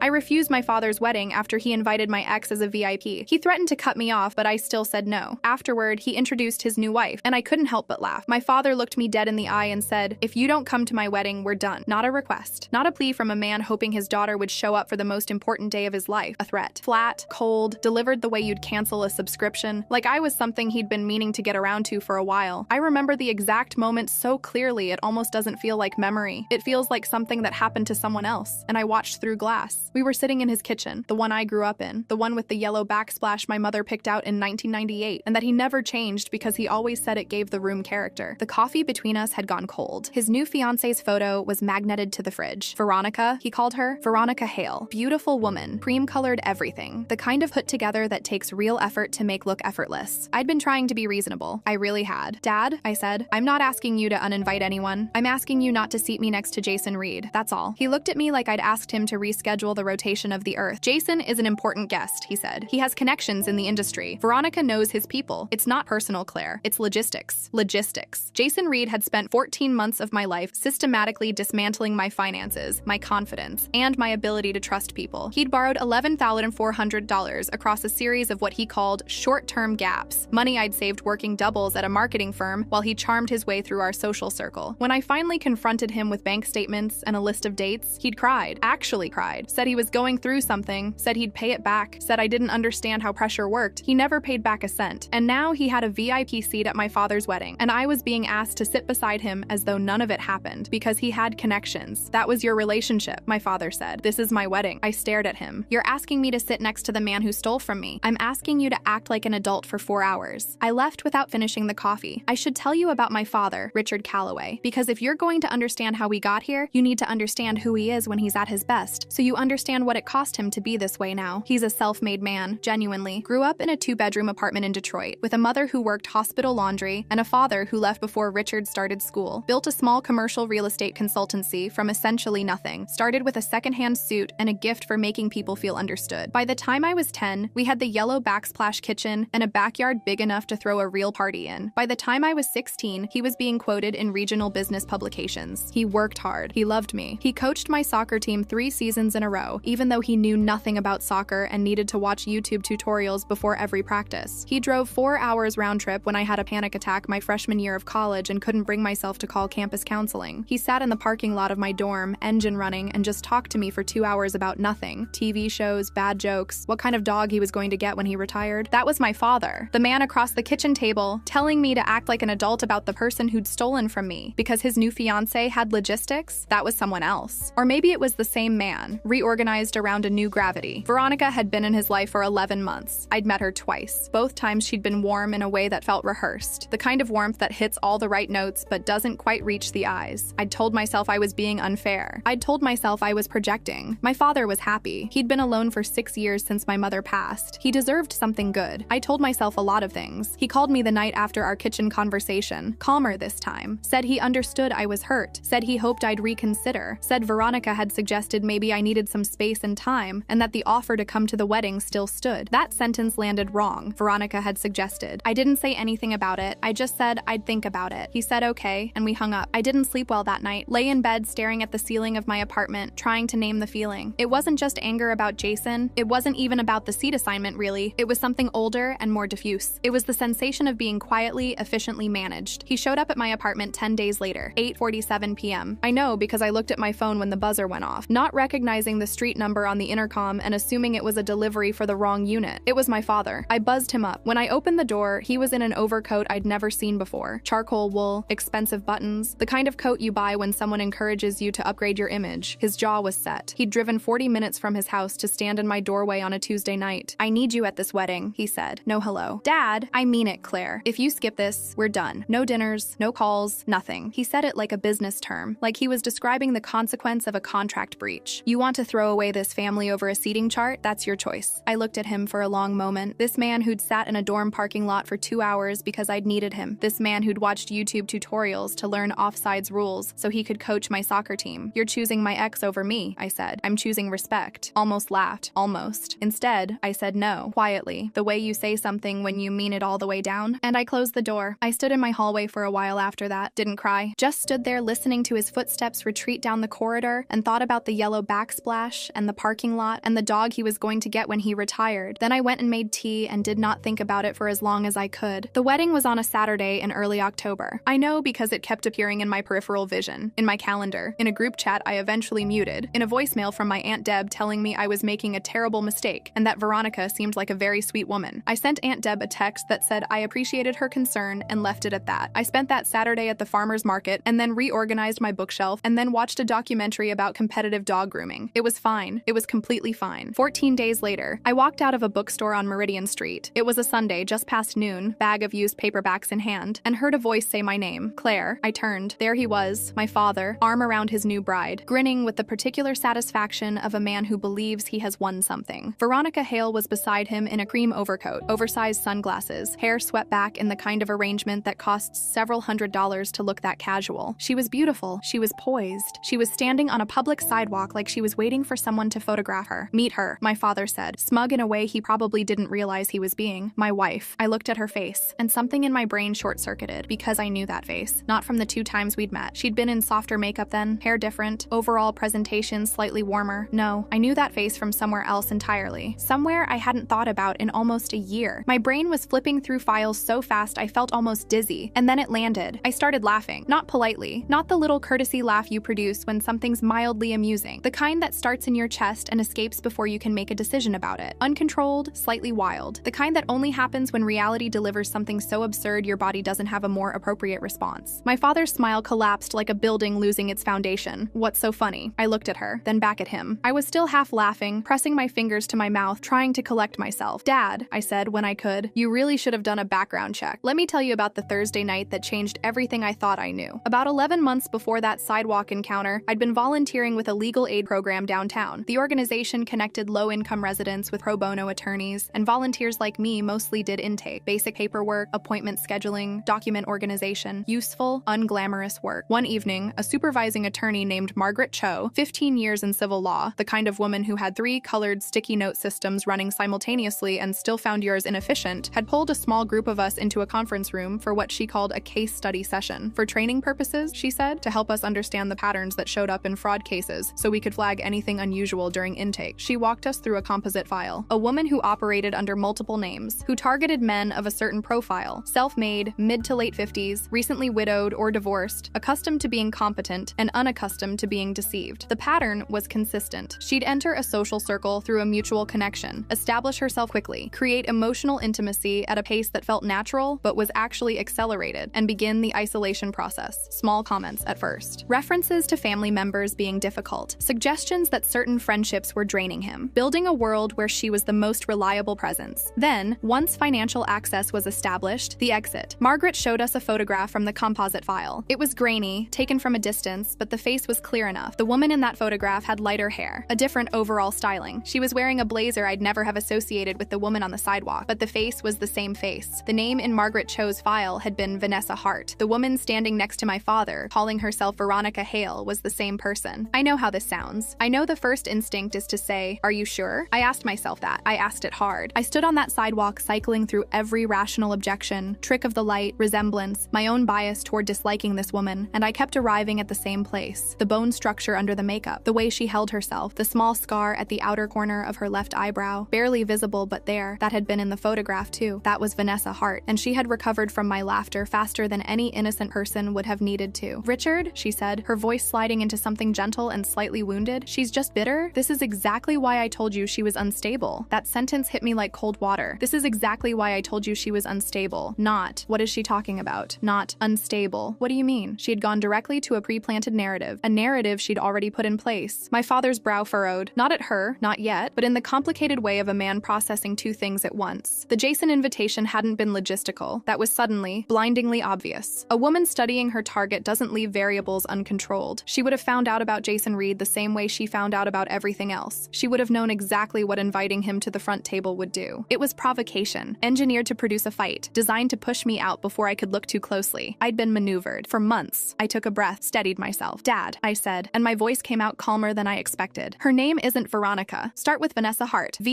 I refused my father's wedding after he invited my ex as a VIP. He threatened to cut me off, but I still said no. Afterward, he introduced his new wife, and I couldn't help but laugh. My father looked me dead in the eye and said, "If you don't come to my wedding, we're done." Not a request. Not a plea from a man hoping his daughter would show up for the most important day of his life. A threat. Flat, cold, delivered the way you'd cancel a subscription. Like I was something he'd been meaning to get around to for a while. I remember the exact moment so clearly it almost doesn't feel like memory. It feels like something that happened to someone else, and I watched through glass. We were sitting in his kitchen, the one I grew up in, the one with the yellow backsplash my mother picked out in 1998, and that he never changed because he always said it gave the room character. The coffee between us had gone cold. His new fiance's photo was magneted to the fridge. Veronica, he called her. Veronica Hale. Beautiful woman, cream-colored everything. The kind of put together that takes real effort to make look effortless. I'd been trying to be reasonable. I really had. "Dad," I said, "I'm not asking you to uninvite anyone. I'm asking you not to seat me next to Jason Reed. That's all." He looked at me like I'd asked him to reschedule the rotation of the earth. "Jason is an important guest," he said. "He has connections in the industry. Veronica knows his people. It's not personal, Claire. It's logistics." Logistics. Jason Reed had spent 14 months of my life systematically dismantling my finances, my confidence, and my ability to trust people. He'd borrowed $11,400 across a series of what he called short-term gaps, money I'd saved working doubles at a marketing firm while he charmed his way through our social circle. When I finally confronted him with bank statements and a list of dates, he'd cried, actually cried, said he was going through something, said he'd pay it back, said I didn't understand how pressure worked. He never paid back a cent. And now he had a VIP seat at my father's wedding, and I was being asked to sit beside him as though none of it happened because he had connections. "That was your relationship," my father said. "This is my wedding." I stared at him. "You're asking me to sit next to the man who stole from me. I'm asking you to act like an adult for 4 hours." I left without finishing the coffee. I should tell you about my father, Richard Calloway, because if you're going to understand how we got here, you need to understand who he is when he's at his best, so you understand what it cost him to be this way now. He's a self-made man, genuinely. Grew up in a 2-bedroom apartment in Detroit, with a mother who worked hospital laundry and a father who left before Richard started school. Built a small commercial real estate consultancy from essentially nothing. Started with a secondhand suit and a gift for making people feel understood. By the time I was 10, we had the yellow backsplash kitchen and a backyard big enough to throw a real party in. By the time I was 16, he was being quoted in regional business publications. He worked hard. He loved me. He coached my soccer team 3 seasons in a row, even though he knew nothing about soccer and needed to watch YouTube tutorials before every practice. He drove 4 hours round trip when I had a panic attack my freshman year of college and couldn't bring myself to call campus counseling. He sat in the parking lot of my dorm, engine running, and just talked to me for 2 hours about nothing. TV shows, bad jokes, what kind of dog he was going to get when he retired. That was my father. The man across the kitchen table, telling me to act like an adult about the person who'd stolen from me because his new fiancé had logistics. That was someone else. Or maybe it was the same man, reorganized around a new gravity. Veronica had been in his life for 11 months. I'd met her twice. Both times she'd been warm in a way that felt rehearsed. The kind of warmth that hits all the right notes but doesn't quite reach the eyes. I'd told myself I was being unfair. I'd told myself I was projecting. My father was happy. He'd been alone for 6 years since my mother passed. He deserved something good. I told myself a lot of things. He called me the night after our kitchen conversation, calmer this time. Said he understood I was hurt. Said he hoped I'd reconsider. Said Veronica had suggested maybe I needed some space and time, and that the offer to come to the wedding still stood. That sentence landed wrong. Veronica had suggested. I didn't say anything about it. I just said I'd think about it. He said okay, and we hung up. I didn't sleep well that night. Lay in bed staring at the ceiling of my apartment, trying to name the feeling. It wasn't just anger about Jason. It wasn't even about the seat assignment, really. It was something older and more diffuse. It was the sensation of being quietly, efficiently managed. He showed up at my apartment 10 days later, 8:47 p.m. I know because I looked at my phone when the buzzer went off, not recognizing the street number on the intercom and assuming it was a delivery for the wrong unit. It was my father. I buzzed him up. When I opened the door, he was in an overcoat I'd never seen before. Charcoal wool, expensive buttons, the kind of coat you buy when someone encourages you to upgrade your image. His jaw was set. He'd driven 40 minutes from his house to stand in my doorway on a Tuesday night. "I need you at this wedding," he said. No hello. "Dad, I mean it, Claire. If you skip this, we're done. No dinners, no calls, nothing." He said it like a business term, like he was describing the consequence of a contract breach. "You want to throw away this family over a seating chart? That's your choice." I looked at him for a long moment. This man who'd sat in a dorm parking lot for 2 hours because I'd needed him. This man who'd watched YouTube tutorials to learn offsides rules so he could coach my soccer team. "You're choosing my ex over me," I said. "I'm choosing respect." Almost laughed. Almost. Instead, I said no, quietly, the way you say something when you mean it all the way down. And I closed the door. I stood in my hallway for a while after that. Didn't cry. Just stood there listening to his footsteps retreat down the corridor and thought about the yellow backsplash, cash and the parking lot and the dog he was going to get when he retired. Then I went and made tea and did not think about it for as long as I could. The wedding was on a Saturday in early October. I know because it kept appearing in my peripheral vision, in my calendar, in a group chat I eventually muted, in a voicemail from my Aunt Deb telling me I was making a terrible mistake and that Veronica seemed like a very sweet woman. I sent Aunt Deb a text that said I appreciated her concern and left it at that. I spent that Saturday at the farmer's market and then reorganized my bookshelf and then watched a documentary about competitive dog grooming. It was fine. It was completely fine. 14 days later, I walked out of a bookstore on Meridian Street. It was a Sunday, just past noon, bag of used paperbacks in hand, and heard a voice say my name, Claire. I turned. There he was, my father, arm around his new bride, grinning with the particular satisfaction of a man who believes he has won something. Veronica Hale was beside him in a cream overcoat, oversized sunglasses, hair swept back in the kind of arrangement that costs several $100s to look that casual. She was beautiful. She was poised. She was standing on a public sidewalk like she was waiting for someone to photograph her. Meet her, my father said, smug in a way he probably didn't realize he was being. My wife. I looked at her face, and something in my brain short-circuited because I knew that face. Not from the 2 times we'd met. She'd been in softer makeup then, hair different, overall presentation slightly warmer. No, I knew that face from somewhere else entirely. Somewhere I hadn't thought about in almost a year. My brain was flipping through files so fast I felt almost dizzy, and then it landed. I started laughing. Not politely. Not the little courtesy laugh you produce when something's mildly amusing. The kind that starts in your chest and escapes before you can make a decision about it. Uncontrolled, slightly wild. The kind that only happens when reality delivers something so absurd your body doesn't have a more appropriate response. My father's smile collapsed like a building losing its foundation. What's so funny? I looked at her, then back at him. I was still half laughing, pressing my fingers to my mouth, trying to collect myself. Dad, I said when I could, you really should have done a background check. Let me tell you about the Thursday night that changed everything I thought I knew. About 11 months before that sidewalk encounter, I'd been volunteering with a legal aid program downtown. The organization connected low-income residents with pro bono attorneys, and volunteers like me mostly did intake, basic paperwork, appointment scheduling, document organization, useful, unglamorous work. One evening, a supervising attorney named Margaret Cho, 15 years in civil law, the kind of woman who had 3 colored sticky note systems running simultaneously and still found yours inefficient, had pulled a small group of us into a conference room for what she called a case study session. For training purposes, she said, to help us understand the patterns that showed up in fraud cases so we could flag anything unusual during intake. She walked us through a composite file. A woman who operated under multiple names, who targeted men of a certain profile, self-made, mid to late 50s, recently widowed or divorced, accustomed to being competent and unaccustomed to being deceived. The pattern was consistent. She'd enter a social circle through a mutual connection, establish herself quickly, create emotional intimacy at a pace that felt natural but was actually accelerated, and begin the isolation process. Small comments at first. References to family members being difficult. Suggestions that certain friendships were draining him. Building a world where she was the most reliable presence. Then, once financial access was established, the exit. Margaret showed us a photograph from the composite file. It was grainy, taken from a distance, but the face was clear enough. The woman in that photograph had lighter hair, a different overall styling. She was wearing a blazer I'd never have associated with the woman on the sidewalk, but the face was the same face. The name in Margaret Cho's file had been Vanessa Hart. The woman standing next to my father, calling herself Veronica Hale, was the same person. I know how this sounds. I know the first instinct is to say, "Are you sure?" I asked myself that. I asked it hard. I stood on that sidewalk cycling through every rational objection, trick of the light, resemblance, my own bias toward disliking this woman, and I kept arriving at the same place. The bone structure under the makeup, the way she held herself, the small scar at the outer corner of her left eyebrow, barely visible but there, that had been in the photograph too. That was Vanessa Hart, and she had recovered from my laughter faster than any innocent person would have needed to. "Richard," she said, her voice sliding into something gentle and slightly wounded, "she's just bitter? This is exactly why I told you she was unstable." That sentence hit me like cold water. This is exactly why I told you she was unstable. Not, what is she talking about? Not, unstable. What do you mean? She had gone directly to a pre-planted narrative, a narrative she'd already put in place. My father's brow furrowed, not at her, not yet, but in the complicated way of a man processing 2 things at once. The Jason invitation hadn't been logistical. That was suddenly, blindingly obvious. A woman studying her target doesn't leave variables uncontrolled. She would have found out about Jason Reed the same way she found out about everything else. She would have known exactly what inviting him to the front table would do. It was provocation, engineered to produce a fight, designed to push me out before I could look too closely. I'd been maneuvered. For months. I took a breath, steadied myself. "Dad," I said, and my voice came out calmer than I expected. "Her name isn't Veronica. Start with Vanessa Hart. Vanessahart.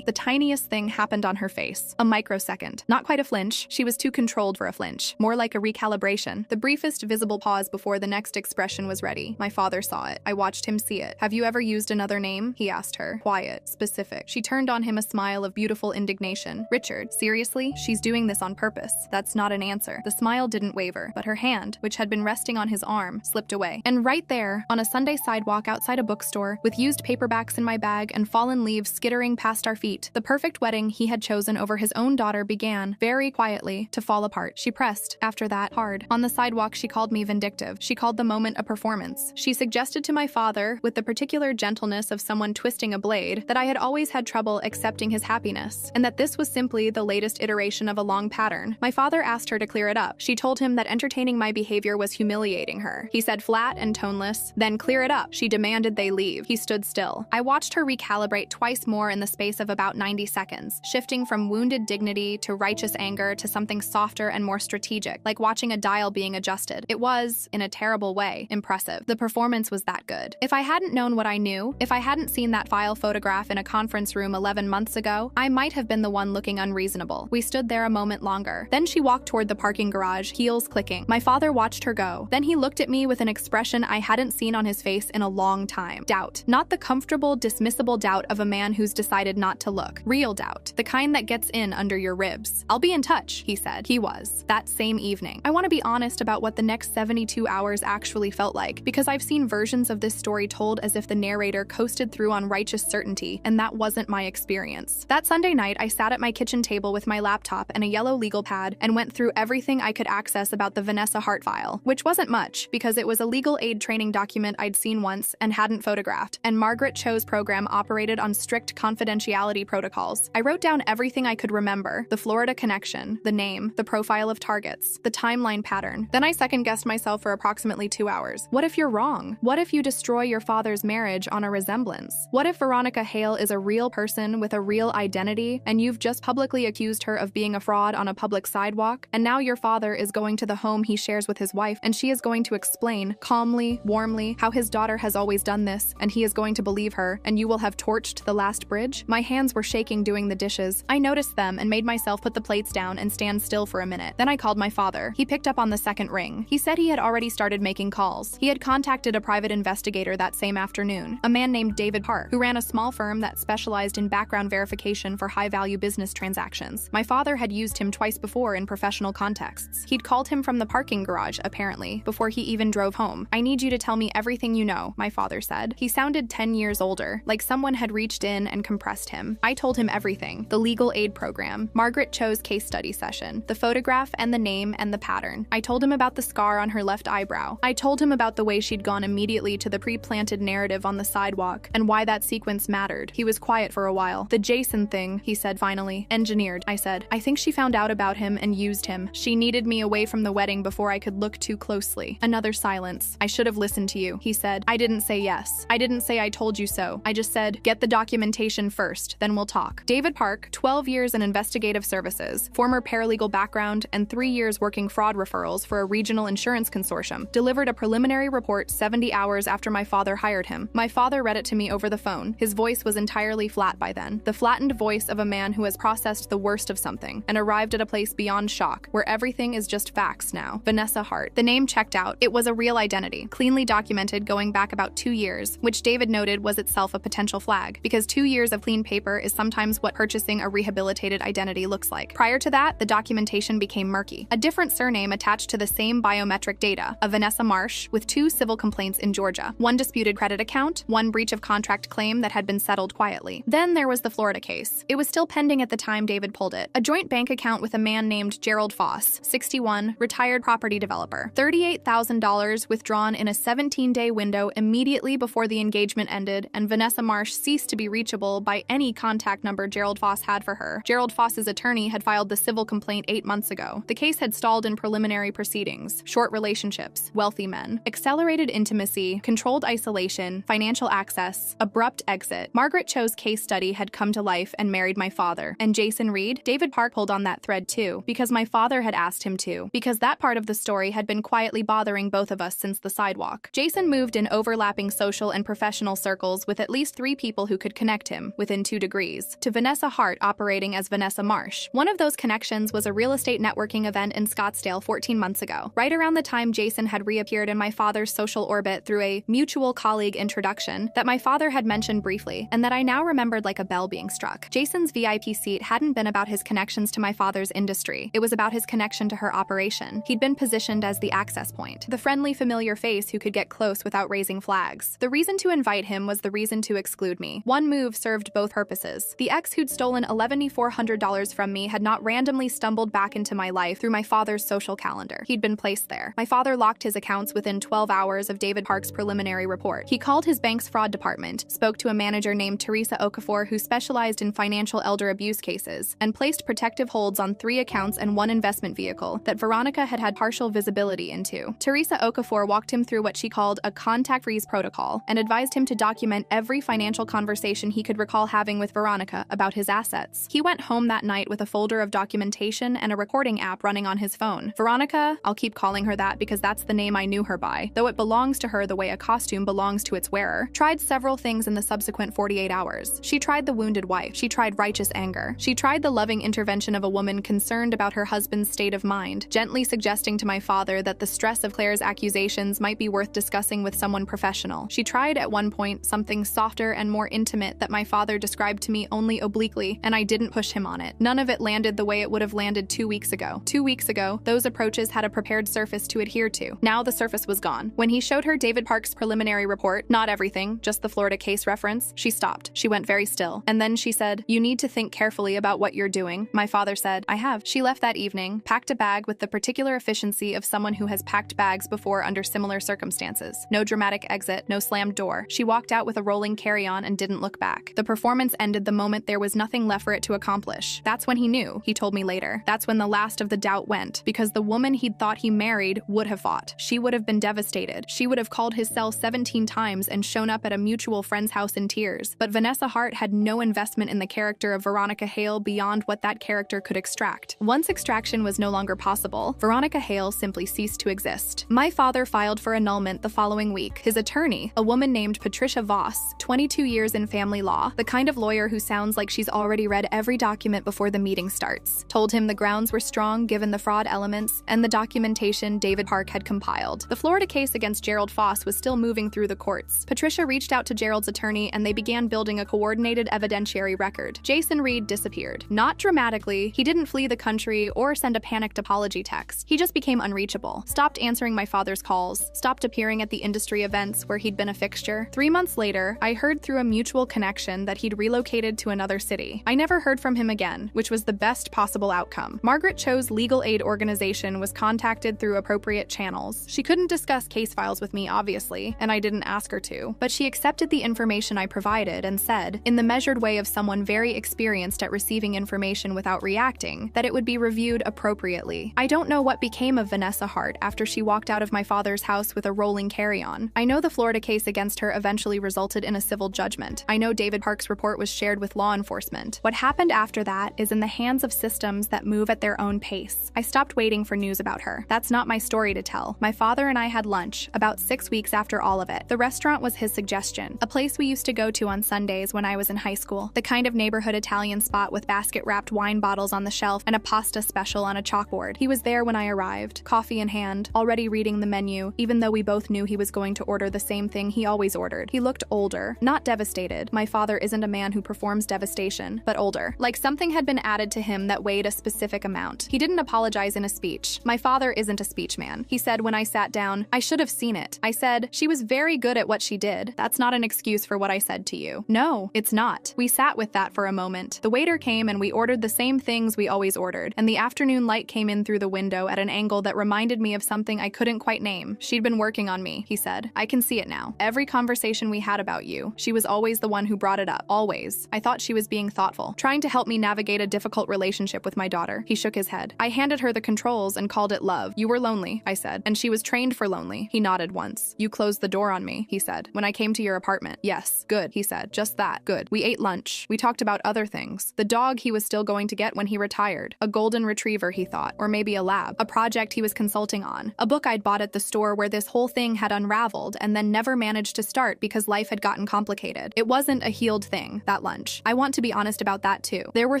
The tiniest thing happened on her face. A microsecond. Not quite a flinch. She was too controlled for a flinch. More like a recalibration. The briefest visible pause before the next expression was ready. My father saw it. I watched him see it. Have you ever used another name? He asked her. Quiet, specific. She turned on him a smile of beautiful indignation. Richard, seriously? She's doing this on purpose. That's not an answer. The smile didn't waver, but her hand, which had been resting on his arm, slipped away. And right there, on a Sunday sidewalk outside a bookstore, with used paperbacks in my bag and fallen leaves skittering past our feet, the perfect wedding he had chosen over his own daughter began, very quietly, to fall apart. She pressed, after that, hard. On the sidewalk, she called me vindictive. She called the moment a performance. She suggested to my father, with the particular gentleness of someone twisting a blade, that I had always had trouble accepting his happiness, and that this was simply the latest iteration of a long pattern. My father asked her to clear it up. She told him that entertaining my behavior was humiliating her. He said flat and toneless, "Then clear it up." She demanded they leave. He stood still. I watched her recalibrate twice more in the space of about 90 seconds, shifting from wounded dignity to righteous anger to something softer and more strategic, like watching a dial being adjusted. It was, in a terrible way, impressive. The performance was that good. If I hadn't known what I knew, if I hadn't seen that file photograph in a conference room 11 months ago, I might have been the one looking unreasonable. We stood there a moment longer. Then she walked toward the parking garage, heels clicking. My father watched her go. Then he looked at me with an expression I hadn't seen on his face in a long time. Doubt. Not the comfortable, dismissible doubt of a man who's decided not to look. Real doubt. The kind that gets in under your ribs. "I'll be in touch," he said. He was. That same evening. I want to be honest about what the next 72 hours actually felt like, because I've seen versions of this story told as if the narrator coasted through on righteous certainty, and that wasn't my experience. That Sunday night, I sat at my kitchen table with my laptop and a yellow legal pad and went through everything I could access about the Vanessa Hart file, which wasn't much, because it was a legal aid training document I'd seen once and hadn't photographed, and Margaret Cho's program operated on strict confidentiality protocols. I wrote down everything I could remember: the Florida connection, the name, the profile of targets, the timeline pattern. Then I second-guessed myself for approximately 2 hours. What if you're wrong? What if you destroy your father's marriage on a resemblance? What if Veronica Hale is a real person with a real identity, and you've just publicly accused her of being a fraud on a public sidewalk, and now your father is going to the home he shares with his wife, and she is going to explain, calmly, warmly, how his daughter has always done this, and he is going to believe her, and you will have torched the last bridge? My hands were shaking doing the dishes. I noticed them and made myself put the plates down and stand still for a minute. Then I called my father. He picked up on the second ring. He said he had already started making calls. He had contacted a private investigator that same afternoon, a man named David Park, who ran a small firm that specialized in background verification for high-value business transactions. My father had used him twice before in professional contexts. He'd called him from the parking garage, apparently, before he even drove home. "I need you to tell me everything you know," my father said. He sounded 10 years older, like someone had reached in and compressed him. I told him everything: the legal aid program, Margaret Cho's case study session, the photograph and the name and the pattern. I told him about the scar on her left eyebrow. I told him about the way she'd gone immediately to the pre-planted narrative on the sidewalk and why that sequence mattered. He was quiet for a while. "The Jason thing," he said finally. "Engineered," I said. "I think she found out about him and used him. She needed me away from the wedding before I could look too closely." Another silence. "I should have listened to you," he said. "I didn't say yes. I didn't say I told you so. I just said, get the documentation first, then we'll talk." David Park, 12 years in investigative services, former paralegal background, and 3 years working fraud referrals for a regional insurance consortium, delivered a preliminary report 70 hours after my father hired him. My father read it to me over the phone. His voice was entirely flat by then, the flattened voice of a man who has processed the worst of something and arrived at a place beyond shock, where everything is just facts now. Vanessa Hart. The name checked out. It was a real identity, cleanly documented going back about 2 years, which David noted was itself a potential flag, because 2 years of clean paper is sometimes what purchasing a rehabilitated identity looks like. Prior to that, the documentation became murky. A different surname attached to the same biometric data, a Vanessa Marsh, with 2 civil complaints in Georgia, 1 disputed credit account, 1 breach of contract claim that had been settled quietly. Then there was the Florida case. It was still pending at the time David pulled it. A joint bank account with a man named Gerald Foss, 61, retired property developer. $38,000 withdrawn in a 17-day window immediately before the engagement ended, and Vanessa Marsh ceased to be reachable by any contact number Gerald Foss had for her. Gerald Foss's attorney had filed the civil complaint 8 months ago. The case had stalled in preliminary proceedings, short relationships, wealthy men, accelerated intimacy, controlled isolation, financial access, abrupt exit. Margaret Cho's case study had come to life and married my father. And Jason Reed? David Park pulled on that thread too, because my father had asked him to, because that part of the story had been quietly bothering both of us since the sidewalk. Jason moved in overlapping social and professional circles with at least 3 people who could connect him, within 2 degrees, to Vanessa Hart operating as Vanessa Marsh. One of those connections was a real estate networking event in Scottsdale 14 months ago, right around the time Jason had reappeared in my father's father's social orbit through a mutual colleague introduction that my father had mentioned briefly, and that I now remembered like a bell being struck. Jason's VIP seat hadn't been about his connections to my father's industry. It was about his connection to her operation. He'd been positioned as the access point, the friendly, familiar face who could get close without raising flags. The reason to invite him was the reason to exclude me. One move served both purposes. The ex who'd stolen $1,100 from me had not randomly stumbled back into my life through my father's social calendar. He'd been placed there. My father locked his accounts within 12 hours of David Park's preliminary report. He called his bank's fraud department, spoke to a manager named Teresa Okafor who specialized in financial elder abuse cases, and placed protective holds on 3 accounts and 1 investment vehicle that Veronica had had partial visibility into. Teresa Okafor walked him through what she called a contact freeze protocol and advised him to document every financial conversation he could recall having with Veronica about his assets. He went home that night with a folder of documentation and a recording app running on his phone. Veronica, I'll keep calling her that because that's the name I knew her by, though it belongs to her the way a costume belongs to its wearer, tried several things in the subsequent 48 hours. She tried the wounded wife. She tried righteous anger. She tried the loving intervention of a woman concerned about her husband's state of mind, gently suggesting to my father that the stress of Claire's accusations might be worth discussing with someone professional. She tried at one point something softer and more intimate that my father described to me only obliquely, and I didn't push him on it. None of it landed the way it would have landed 2 weeks ago. 2 weeks ago, those approaches had a prepared surface to adhere to. Now the surface was gone. When he showed her David Park's preliminary report, not everything, just the Florida case reference, she stopped. She went very still. And then she said, "You need to think carefully about what you're doing." My father said, "I have." She left that evening, packed a bag with the particular efficiency of someone who has packed bags before under similar circumstances. No dramatic exit, no slammed door. She walked out with a rolling carry-on and didn't look back. The performance ended the moment there was nothing left for it to accomplish. That's when he knew, he told me later. That's when the last of the doubt went, because the woman he'd thought he married would have fought. She would have been devastated. She would have called his cell 17 times and shown up at a mutual friend's house in tears. But Vanessa Hart had no investment in the character of Veronica Hale beyond what that character could extract. Once extraction was no longer possible, Veronica Hale simply ceased to exist. My father filed for annulment the following week. His attorney, a woman named Patricia Voss, 22 years in family law, the kind of lawyer who sounds like she's already read every document before the meeting starts, told him the grounds were strong given the fraud elements and the documentation David Park had compiled. The Florida case against Gerald Foss was still moving through the courts. Patricia reached out to Gerald's attorney and they began building a coordinated evidentiary record. Jason Reed disappeared. Not dramatically, he didn't flee the country or send a panicked apology text. He just became unreachable, stopped answering my father's calls, stopped appearing at the industry events where he'd been a fixture. 3 months later, I heard through a mutual connection that he'd relocated to another city. I never heard from him again, which was the best possible outcome. Margaret Cho's legal aid organization was contacted through appropriate channels. She couldn't discuss case files with me, obviously, and I didn't ask her to, but she accepted the information I provided and said, in the measured way of someone very experienced at receiving information without reacting, that it would be reviewed appropriately. I don't know what became of Vanessa Hart after she walked out of my father's house with a rolling carry-on. I know the Florida case against her eventually resulted in a civil judgment. I know David Park's report was shared with law enforcement. What happened after that is in the hands of systems that move at their own pace. I stopped waiting for news about her. That's not my story to tell. My father and I had lunch, about 6 weeks after all of it. The restaurant was his suggestion, a place we used to go to on Sundays when I was in high school, the kind of neighborhood Italian spot with basket-wrapped wine bottles on the shelf and a pasta special on a chalkboard. He was there when I arrived, coffee in hand, already reading the menu, even though we both knew he was going to order the same thing he always ordered. He looked older, not devastated. My father isn't a man who performs devastation, but older. Like something had been added to him that weighed a specific amount. He didn't apologize in a speech. My father isn't a speech man. He said when I sat down, "I should have seen it." I said, "She was very good at what she did. That's not an excuse for what I said to you." No, it's not. We sat with that for a moment. The waiter came and we ordered the same things we always ordered, and the afternoon light came in through the window at an angle that reminded me of something I couldn't quite name. "She'd been working on me," he said. "I can see it now. Every conversation we had about you, she was always the one who brought it up. Always. I thought she was being thoughtful, trying to help me navigate a difficult relationship with my daughter." He shook his head. "I handed her the controls and called it love. You were lonely," I said, "and she was trained for lonely." He nodded once. "You closed the door on me," he said, "when I came to your apartment." "Yes." "Good," he said. "Just that. Good." We ate lunch. We talked about other things. The dog he was still going to get when he retired. A golden retriever, he thought, or maybe a lab. A project he was consulting on. A book I'd bought at the store where this whole thing had unraveled and then never managed to start because life had gotten complicated. It wasn't a healed thing, that lunch. I want to be honest about that too. There were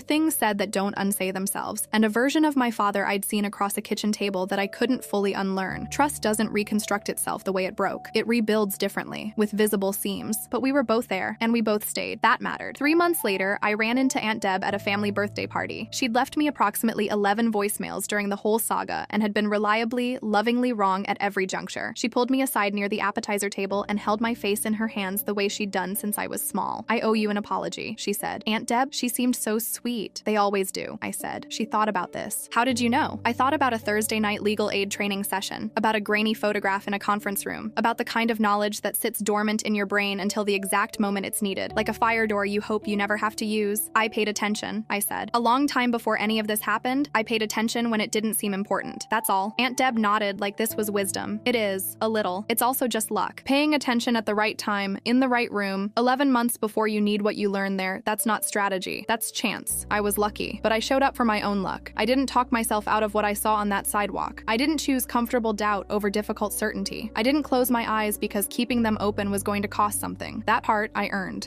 things said that don't unsay themselves, and a version of my father I'd seen across a kitchen table that I couldn't fully unlearn. Trust doesn't reconstruct reconstruct itself the way it broke. It rebuilds differently, with visible seams. But we were both there, and we both stayed. That mattered. 3 months later, I ran into Aunt Deb at a family birthday party. She'd left me approximately 11 voicemails during the whole saga and had been reliably, lovingly wrong at every juncture. She pulled me aside near the appetizer table and held my face in her hands the way she'd done since I was small. "I owe you an apology," she said. "Aunt Deb, she seemed so sweet." "They always do," I said. She thought about this. "How did you know?" "I thought about a Thursday night legal aid training session, about a grainy photograph in a conference room, about the kind of knowledge that sits dormant in your brain until the exact moment it's needed, like a fire door you hope you never have to use." "I paid attention," I said. "A long time before any of this happened, I paid attention when it didn't seem important. That's all." Aunt Deb nodded like this was wisdom. "It is, a little. It's also just luck. Paying attention at the right time, in the right room, 11 months before you need what you learn there, that's not strategy. That's chance. I was lucky, but I showed up for my own luck. I didn't talk myself out of what I saw on that sidewalk. I didn't choose comfortable doubt over difficult certainty. I didn't close my eyes because keeping them open was going to cost something. That part I earned."